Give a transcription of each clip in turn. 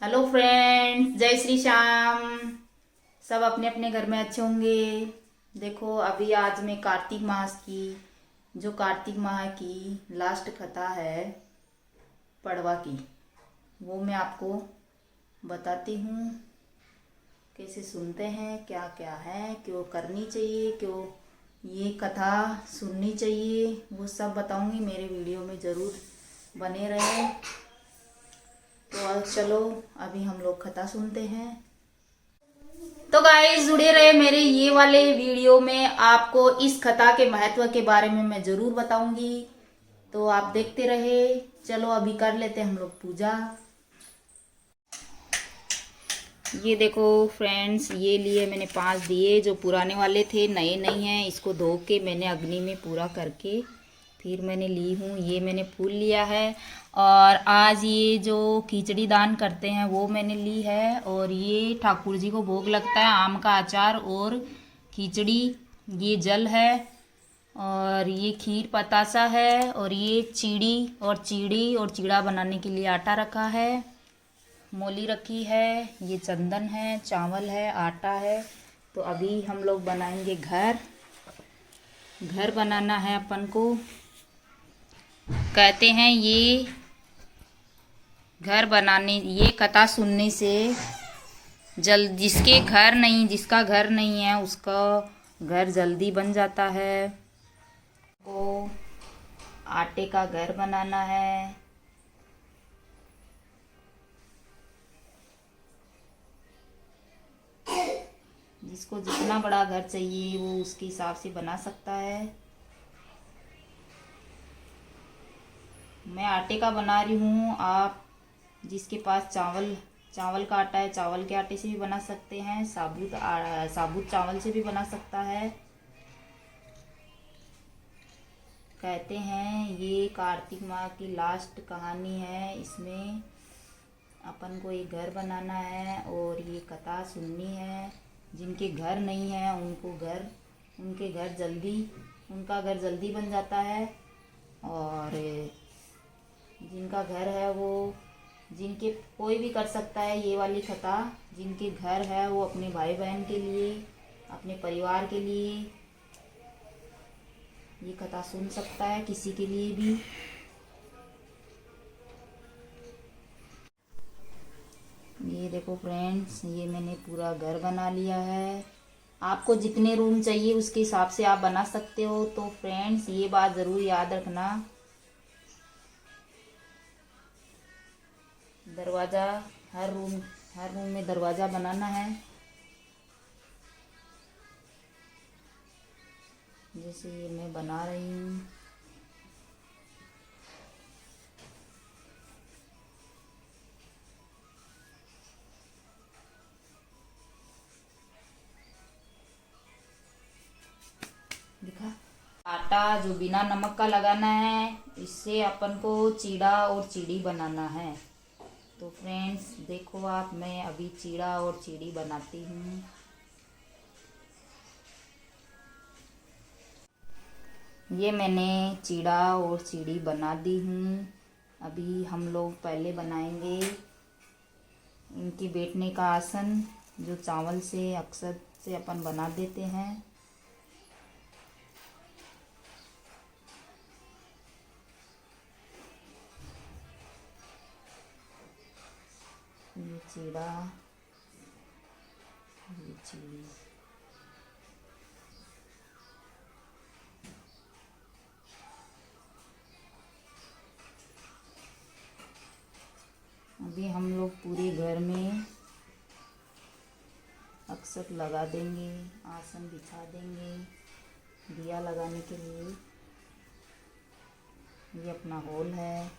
Hello friends, जय श्री श्याम। सब अपने अपने घर में अच्छे होंगे। देखो, अभी आज मैं कार्तिक मास की, जो कार्तिक माह की लास्ट कथा है पड़वा की, वो मैं आपको बताती हूँ। कैसे सुनते हैं, क्या क्या है, क्यों करनी चाहिए, क्यों ये कथा सुननी चाहिए, वो सब बताऊँगी। मेरे वीडियो में ज़रूर बने रहे। तो चलो अभी हम लोग कथा सुनते हैं। तो गाइस, जुड़े रहे मेरे ये वाले वीडियो में। आपको इस कथा के महत्व के बारे में मैं जरूर बताऊंगी, तो आप देखते रहे। चलो अभी कर लेते हैं हम लोग पूजा। ये देखो फ्रेंड्स, ये लिए मैंने 5 दिए, जो पुराने वाले थे, नए नहीं हैं। इसको धो के मैंने अग्नि में पूरा करके फिर मैंने ली हूँ। ये मैंने फूल लिया है। और आज ये जो खिचड़ी दान करते हैं वो मैंने ली है। और ये ठाकुर जी को भोग लगता है, आम का अचार और खिचड़ी। ये जल है और ये खीर पतासा है। और ये चीड़ी और चीड़ा बनाने के लिए आटा रखा है, मोली रखी है। ये चंदन है, चावल है, आटा है। तो अभी हम लोग बनाएंगे घर। घर बनाना है अपन को। कहते हैं ये घर बनाने, ये कथा सुनने से जिसका घर नहीं है उसका घर जल्दी बन जाता है। को आटे का घर बनाना है। जिसको जितना बड़ा घर चाहिए वो उसके हिसाब से बना सकता है। मैं आटे का बना रही हूँ। आप जिसके पास चावल का आटा है, चावल के आटे से भी बना सकते हैं, साबुत चावल से भी बना सकता है। कहते हैं ये कार्तिक माह की लास्ट कहानी है। इसमें अपन को एक घर बनाना है और ये कथा सुननी है। जिनके घर नहीं है उनका घर जल्दी बन जाता है। और जिनका घर है वो, जिनके कोई भी कर सकता है ये वाली कथा। जिनके घर है वो अपने भाई बहन के लिए, अपने परिवार के लिए ये कथा सुन सकता है, किसी के लिए भी। ये देखो फ्रेंड्स, ये मैंने पूरा घर बना लिया है। आपको जितने रूम चाहिए उसके हिसाब से आप बना सकते हो। तो फ्रेंड्स, ये बात ज़रूर याद रखना, दरवाज़ा हर रूम में दरवाज़ा बनाना है। जैसे ये मैं बना रही हूँ। दिखा, आटा जो बिना नमक का लगाना है, इससे अपन को चीड़ा और चीड़ी बनाना है। तो फ्रेंड्स देखो आप, मैं अभी चीड़ा और चीड़ी बनाती हूँ। ये मैंने चीड़ा और चीड़ी बना दी हूँ। अभी हम लोग पहले बनाएंगे इनकी बैठने का आसन, जो चावल से अक्सर से अपन बना देते हैं। ये चीड़ा, ये चीड़ी। अभी हम लोग पूरे घर में अक्षत लगा देंगे, आसन बिछा देंगे दिया लगाने के लिए। ये अपना हॉल है।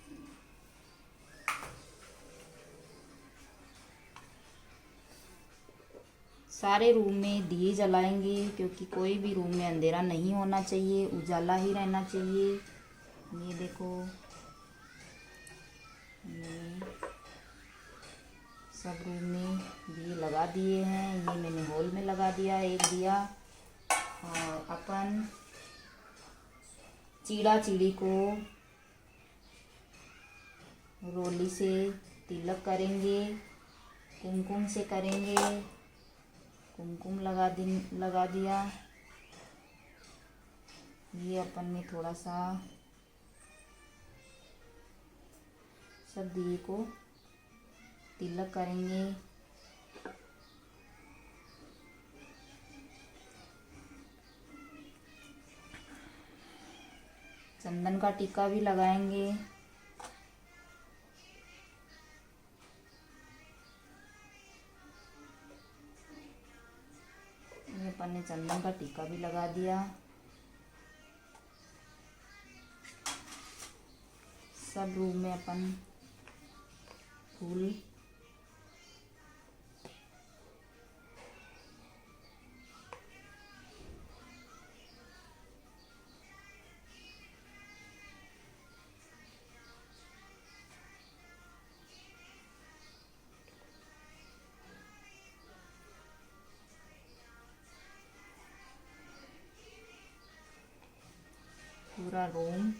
सारे रूम में दिए जलाएंगे, क्योंकि कोई भी रूम में अंधेरा नहीं होना चाहिए, उजाला ही रहना चाहिए। ये देखो, ये सब रूम में दिए लगा दिए हैं। ये मैंने हॉल में लगा दिया एक दिया। और अपन चीड़ा चीड़ी को रोली से तिलक करेंगे कुमकुम से करेंगे। कुमकुम लगा दिया। ये अपन ने थोड़ा सा सब दिए को तिलक करेंगे। चंदन का टीका भी लगाएंगे। ये अपन ने चंदन का टीका भी लगा दिया। सब रूम में अपन फूल पूरा रूम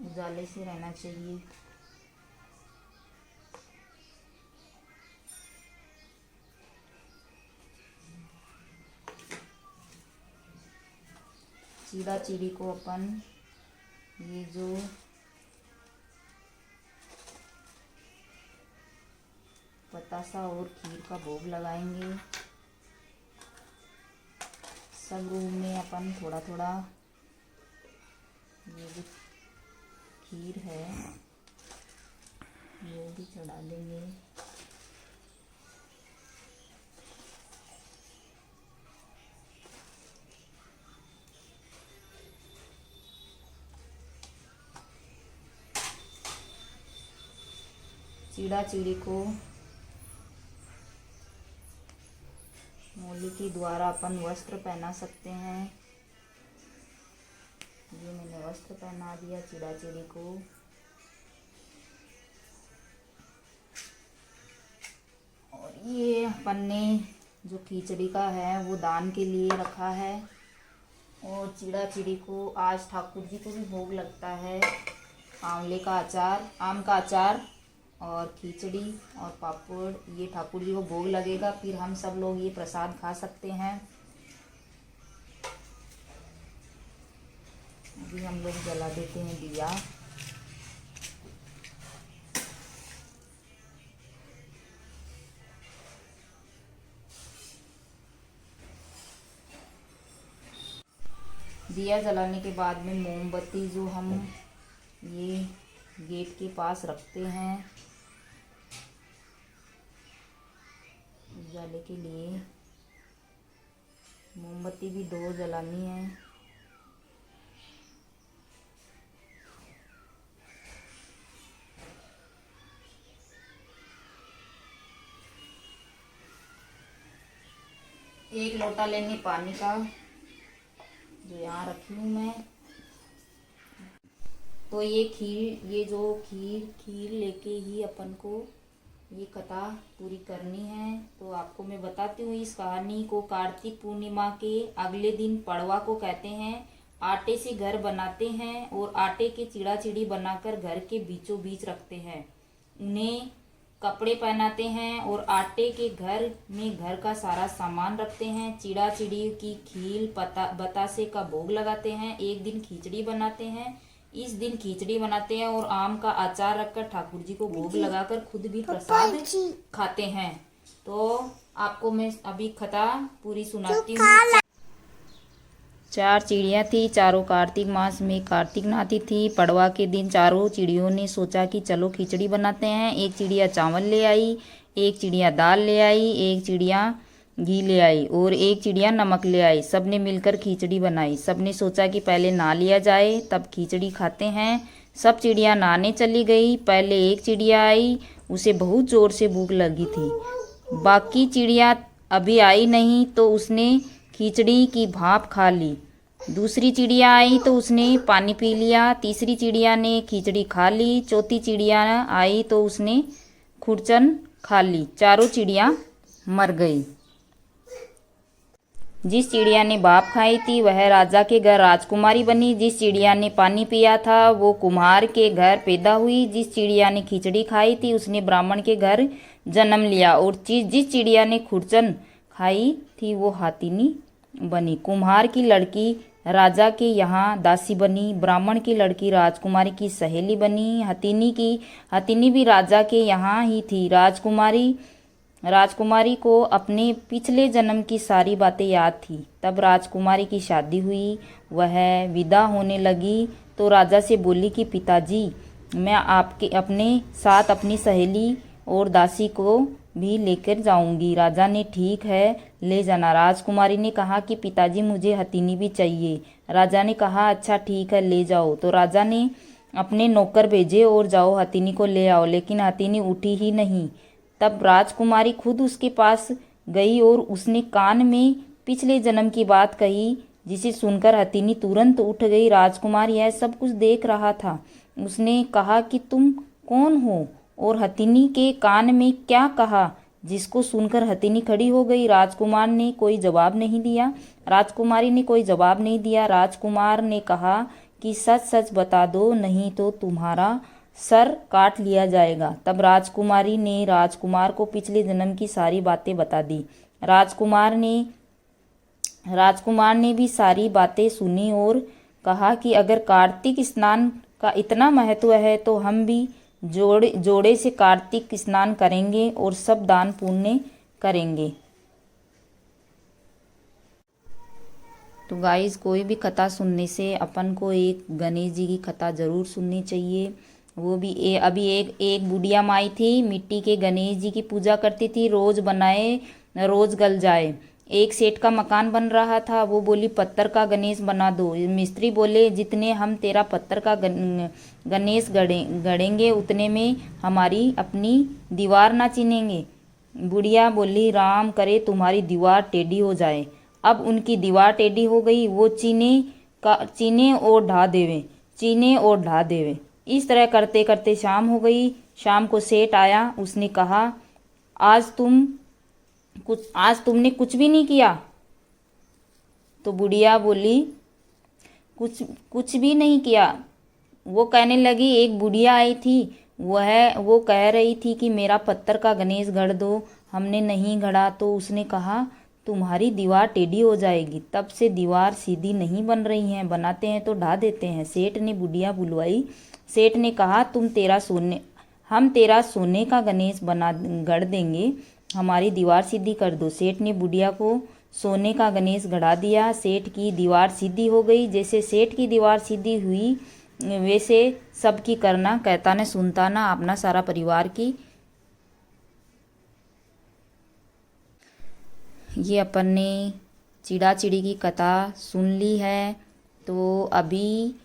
उजाले से रहना चाहिए। चीड़ा चीड़ी को अपन ये जो बतासा और खीर का भोग लगाएंगे। सब रूम में अपन थोड़ा थोड़ा ये जो खीर है वो भी चढ़ा देंगे। चीड़ा चीड़ी को मौली के द्वारा अपन वस्त्र पहना सकते हैं। ये मैंने वस्त्र पहना दिया चीड़ा चीड़ी को। और ये अपन ने जो खिचड़ी का है वो दान के लिए रखा है। और चीड़ा चीड़ी को आज ठाकुर जी को भी भोग लगता है। आंवले का अचार, आम का अचार और खिचड़ी और पापड़, ये ठाकुर जी को भोग लगेगा। फिर हम सब लोग ये प्रसाद खा सकते हैं। अभी हम लोग जला देते हैं दिया। दिया जलाने के बाद में मोमबत्ती जो हम ये गेट के पास रखते हैं उजाले के लिए, मोमबत्ती भी 2 जलानी है। एक लोटा लेंगे पानी का जो यहाँ रखी हूँ मैं। तो ये खीर लेके ही अपन को ये कथा पूरी करनी है। तो आपको मैं बताती हूँ इस कहानी को। कार्तिक पूर्णिमा के अगले दिन पड़वा को कहते हैं। आटे से घर बनाते हैं और आटे के चिड़ा चिड़ी बनाकर घर के बीचों बीच रखते हैं। उन्हें कपड़े पहनाते हैं और आटे के घर में घर का सारा सामान रखते हैं। चिड़ा चिड़ी की खील बतासे का भोग लगाते हैं। एक दिन खिचड़ी बनाते हैं। इस दिन खिचड़ी बनाते हैं और आम का अचार रखकर ठाकुर जी को भोग लगाकर खुद भी प्रसाद खाते हैं। तो आपको मैं अभी कथा पूरी सुनाती हूँ। 4 चिड़िया थी, चारों कार्तिक मास में कार्तिक नहाती थी। पड़वा के दिन चारों चिड़ियों ने सोचा कि चलो खिचड़ी बनाते हैं। एक चिड़िया चावल ले आई, एक चिड़िया दाल ले आई, एक चिड़िया घी ले आई और एक चिड़िया नमक ले आई। सब ने मिलकर खिचड़ी बनाई। सब ने सोचा कि पहले नहा लिया जाए तब खिचड़ी खाते हैं। सब चिड़िया नहाने चली गई। पहले एक चिड़िया आई, उसे बहुत ज़ोर से भूख लगी थी। बाकी चिड़िया अभी आई नहीं तो उसने खिचड़ी की भाप खा ली। दूसरी चिड़िया आई तो उसने पानी पी लिया। तीसरी चिड़िया ने खिचड़ी खा ली। चौथी चिड़िया आई तो उसने खुरचन खा ली। चारों चिड़िया मर गई। जिस चिड़िया ने भाप खाई थी वह राजा के घर राजकुमारी बनी। जिस चिड़िया ने पानी पिया था वो कुम्हार के घर पैदा हुई। जिस चिड़िया ने खिचड़ी खाई थी उसने ब्राह्मण के घर जन्म लिया। और जिस चिड़िया ने खुरचन खाई थी वो हाथिनी बनी। कुम्हार की लड़की राजा के यहाँ दासी बनी। ब्राह्मण की लड़की राजकुमारी की सहेली बनी। हथिनी भी राजा के यहाँ ही थी। राजकुमारी को अपने पिछले जन्म की सारी बातें याद थी। तब राजकुमारी की शादी हुई। वह विदा होने लगी तो राजा से बोली कि पिताजी, मैं आपके अपने साथ अपनी सहेली और दासी को भी लेकर जाऊंगी। राजा ने ठीक है, ले जाना। राजकुमारी ने कहा कि पिताजी मुझे हथिनी भी चाहिए। राजा ने कहा अच्छा ठीक है, ले जाओ। तो राजा ने अपने नौकर भेजे और जाओ हथिनी को ले आओ। लेकिन हथिनी उठी ही नहीं। तब राजकुमारी खुद उसके पास गई और उसने कान में पिछले जन्म की बात कही, जिसे सुनकर हथिनी तुरंत उठ गई। राजकुमार यह सब कुछ देख रहा था। उसने कहा कि तुम कौन हो और हथिनी के कान में क्या कहा, जिसको सुनकर हथिनी खड़ी हो गई। राजकुमारी ने कोई जवाब नहीं दिया। राजकुमार ने कहा कि सच सच बता दो, नहीं तो तुम्हारा सर काट लिया जाएगा। तब राजकुमारी ने राजकुमार को पिछले जन्म की सारी बातें बता दी। राजकुमार ने भी सारी बातें सुनी और कहा कि अगर कार्तिक स्नान का इतना महत्व है तो हम भी जोड़े से कार्तिक स्नान करेंगे और सब दान पुण्य करेंगे। तो गाइस, कोई भी कथा सुनने से अपन को एक गणेश जी की कथा जरूर सुननी चाहिए। वो भी अभी एक बुढ़िया माई थी, मिट्टी के गणेश जी की पूजा करती थी। रोज बनाए रोज गल जाए। एक सेठ का मकान बन रहा था। वो बोली पत्थर का गणेश बना दो। मिस्त्री बोले जितने हम तेरा पत्थर का गणेश गढ़ेंगे उतने में हमारी अपनी दीवार ना चीनेंगे। बुढ़िया बोली राम करे तुम्हारी दीवार टेढ़ी हो जाए। अब उनकी दीवार टेढ़ी हो गई। वो चीने और ढा देवे। इस तरह करते करते शाम हो गई। शाम को सेठ आया। उसने कहा आज तुमने कुछ भी नहीं किया। तो बुढ़िया बोली कुछ भी नहीं किया। वो कहने लगी एक बुढ़िया आई थी, वो कह रही थी कि मेरा पत्थर का गणेश गढ़ दो। हमने नहीं गढ़ा तो उसने कहा तुम्हारी दीवार टेढ़ी हो जाएगी। तब से दीवार सीधी नहीं बन रही है, बनाते हैं तो ढा देते हैं। सेठ ने बुढ़िया बुलवाई। सेठ ने कहा हम तेरा सोने का गणेश गढ़ देंगे, हमारी दीवार सीधी कर दो। सेठ ने बुढ़िया को सोने का गणेश गढ़ा दिया। सेठ की दीवार सीधी हो गई। जैसे सेठ की दीवार सीधी हुई वैसे सबकी करना, कहता न सुनता ना, अपना सारा परिवार की। ये अपन ने चिड़ा चिड़ी की कथा सुन ली है। तो अभी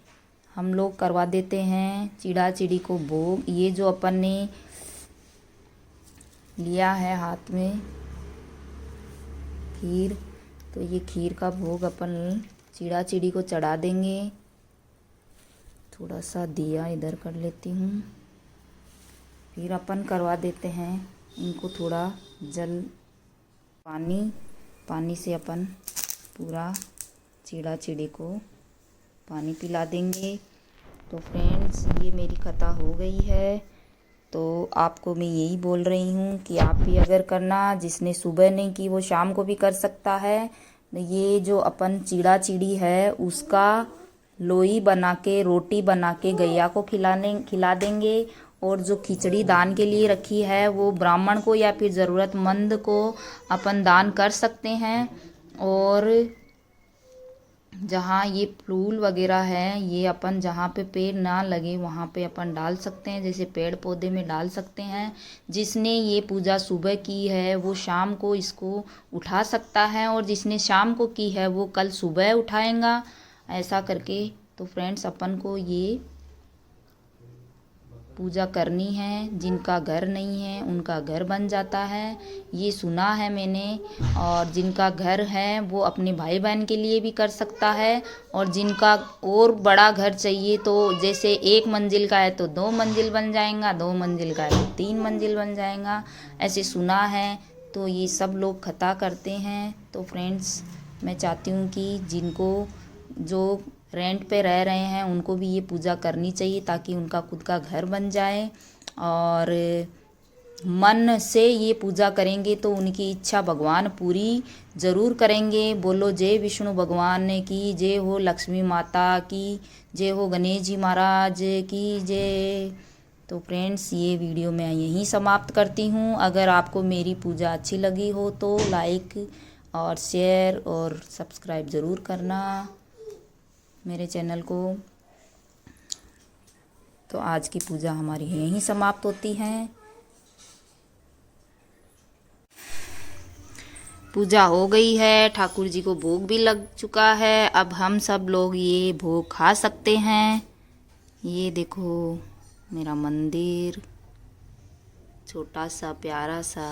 हम लोग करवा देते हैं चिड़ा चिड़ी को भोग। ये जो अपन ने लिया है हाथ में खीर, तो ये खीर का भोग अपन चिड़ा चिड़ी को चढ़ा देंगे। थोड़ा सा दिया इधर कर लेती हूँ। फिर अपन करवा देते हैं इनको थोड़ा पानी से अपन पूरा चिड़ा चिड़ी को पानी पिला देंगे। तो फ्रेंड्स, ये मेरी कथा हो गई है। तो आपको मैं यही बोल रही हूँ कि आप भी अगर करना, जिसने सुबह नहीं की वो शाम को भी कर सकता है। ये जो अपन चिड़ा चिड़ी है उसका लोई बना के, रोटी बना के गैया को खिला देंगे। और जो खिचड़ी दान के लिए रखी है वो ब्राह्मण को या फिर ज़रूरतमंद को अपन दान कर सकते हैं। और जहाँ ये फूल वगैरह है ये अपन जहाँ पे पेड़ ना लगे वहाँ पे अपन डाल सकते हैं, जैसे पेड़ पौधे में डाल सकते हैं। जिसने ये पूजा सुबह की है वो शाम को इसको उठा सकता है, और जिसने शाम को की है वो कल सुबह उठाएगा, ऐसा करके। तो फ्रेंड्स, अपन को ये पूजा करनी है। जिनका घर नहीं है उनका घर बन जाता है, ये सुना है मैंने। और जिनका घर है वो अपने भाई बहन के लिए भी कर सकता है। और जिनका और बड़ा घर चाहिए, तो जैसे 1 मंजिल का है तो 2 मंजिल बन जाएगा, 2 मंजिल का है तो 3 मंजिल बन जाएगा, ऐसे सुना है। तो ये सब लोग कथा करते हैं। तो फ्रेंड्स, मैं चाहती हूँ कि जिनको जो रेंट पे रह रहे हैं उनको भी ये पूजा करनी चाहिए, ताकि उनका खुद का घर बन जाए। और मन से ये पूजा करेंगे तो उनकी इच्छा भगवान पूरी ज़रूर करेंगे। बोलो जय विष्णु भगवान की जय हो, लक्ष्मी माता की जय हो, गणेश जी महाराज की जय। तो फ्रेंड्स, ये वीडियो मैं यहीं समाप्त करती हूँ। अगर आपको मेरी पूजा अच्छी लगी हो तो लाइक और शेयर और सब्सक्राइब ज़रूर करना मेरे चैनल को। तो आज की पूजा हमारी यहीं समाप्त होती है। पूजा हो गई है, ठाकुर जी को भोग भी लग चुका है। अब हम सब लोग ये भोग खा सकते हैं। ये देखो मेरा मंदिर, छोटा सा प्यारा सा।